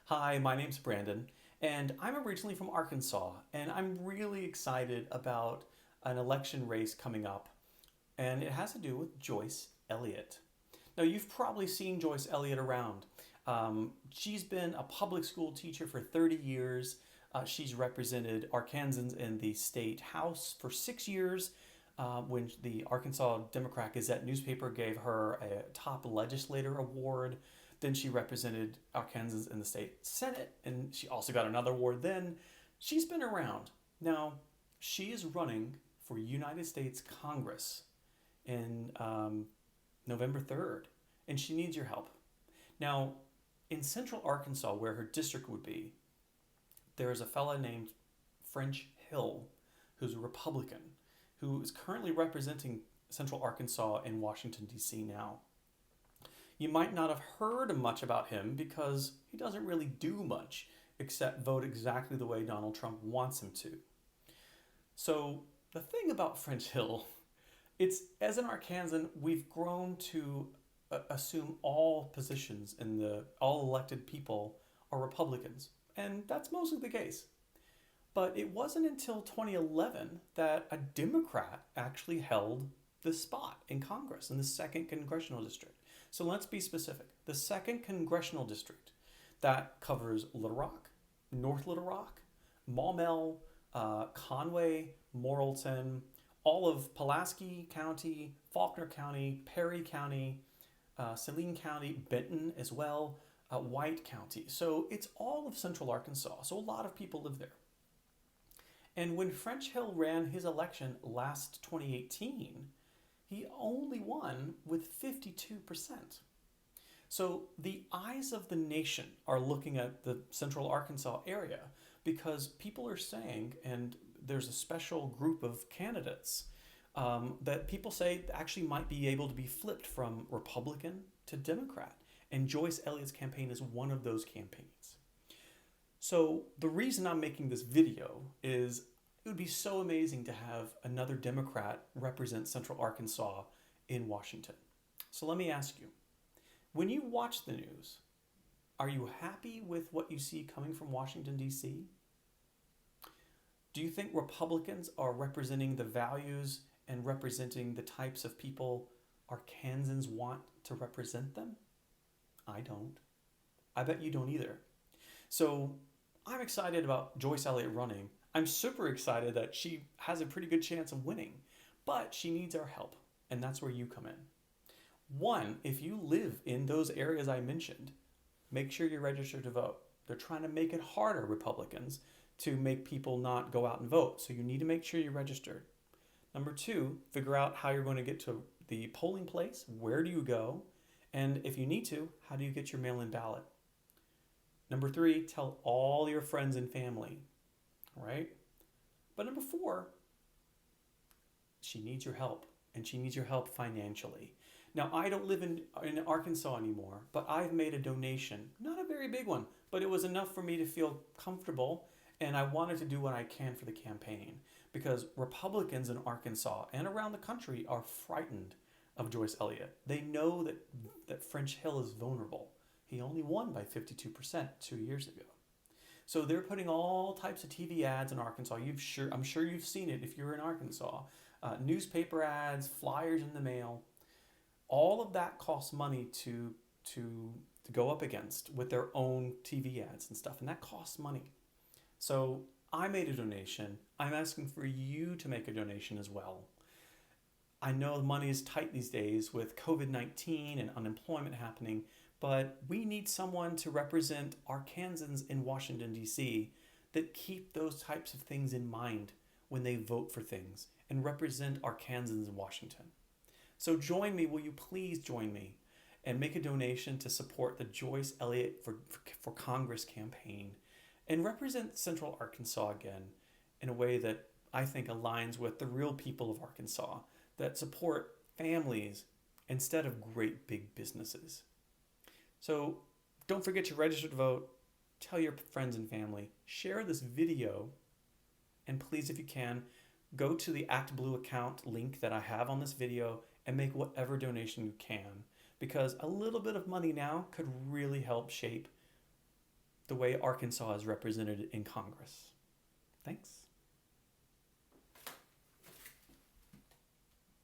Hi, my name's Brandon, and I'm originally from Arkansas, and I'm really excited about an election race coming up, and it has to do with Joyce Elliott. Now, you've probably seen Joyce Elliott around. She's been a public school teacher for 30 years. She's represented Arkansans in the state house for 6 years. When the Arkansas Democrat Gazette newspaper gave her a top legislator award, then she represented Arkansas in the state Senate, and she also got another award then. She's been around. Now, she is running for United States Congress in November 3rd, and she needs your help. Now, in central Arkansas, where her district would be, there is a fella named French Hill, who's a Republican, who is currently representing central Arkansas in Washington, D.C. now. You might not have heard much about him because he doesn't really do much except vote exactly the way Donald Trump wants him to. So, the thing about French Hill, it's as an Arkansan, we've grown to assume all positions in the all elected people are Republicans, and that's mostly the case. But it wasn't until 2011 that a Democrat actually held the spot in Congress in the second congressional district. So let's be specific. The second congressional district that covers Little Rock, North Little Rock, Maumelle, Conway, Morrilton, all of Pulaski County, Faulkner County, Perry County, Saline County, Benton as well, White County. So it's all of central Arkansas. So a lot of people live there. And when French Hill ran his election last 2018, he only won with 52%. So the eyes of the nation are looking at the central Arkansas area because people are saying, and there's a special group of candidates that people say actually might be able to be flipped from Republican to Democrat. And Joyce Elliott's campaign is one of those campaigns. So the reason I'm making this video is it would be so amazing to have another Democrat represent Central Arkansas in Washington. So let me ask you, when you watch the news, are you happy with what you see coming from Washington, D.C.? Do you think Republicans are representing the values and representing the types of people Arkansans want to represent them? I don't. I bet you don't either. So I'm excited about Joyce Elliott running. I'm super excited that she has a pretty good chance of winning, but she needs our help, and that's where you come in. One, if you live in those areas I mentioned, make sure you're registered to vote. They're trying to make it harder, Republicans, to make people not go out and vote, so you need to make sure you're registered. Number two, figure out how you're going to get to the polling place. Where do you go? And if you need to, how do you get your mail-in ballot? Number three, tell all your friends and family, right? But number four, she needs your help, and she needs your help financially. Now, I don't live in Arkansas anymore, but I've made a donation, not a very big one, but it was enough for me to feel comfortable, and I wanted to do what I can for the campaign because Republicans in Arkansas and around the country are frightened of Joyce Elliott. They know that French Hill is vulnerable. He only won by 52% 2 years ago. So they're putting all types of TV ads in Arkansas. I'm sure you've seen it if you're in Arkansas. Newspaper ads, flyers in the mail. All of that costs money to go up against with their own TV ads and stuff, and that costs money. So I made a donation. I'm asking for you to make a donation as well. I know money is tight these days with COVID-19 and unemployment happening, but we need someone to represent Arkansans in Washington, D.C. that keep those types of things in mind when they vote for things and represent Arkansans in Washington. So join me, will you please join me and make a donation to support the Joyce Elliott for Congress campaign and represent Central Arkansas again in a way that I think aligns with the real people of Arkansas that support families instead of great big businesses. So don't forget to register to vote, tell your friends and family, share this video, and please, if you can, go to the ActBlue account link that I have on this video and make whatever donation you can, because a little bit of money now could really help shape the way Arkansas is represented in Congress. Thanks.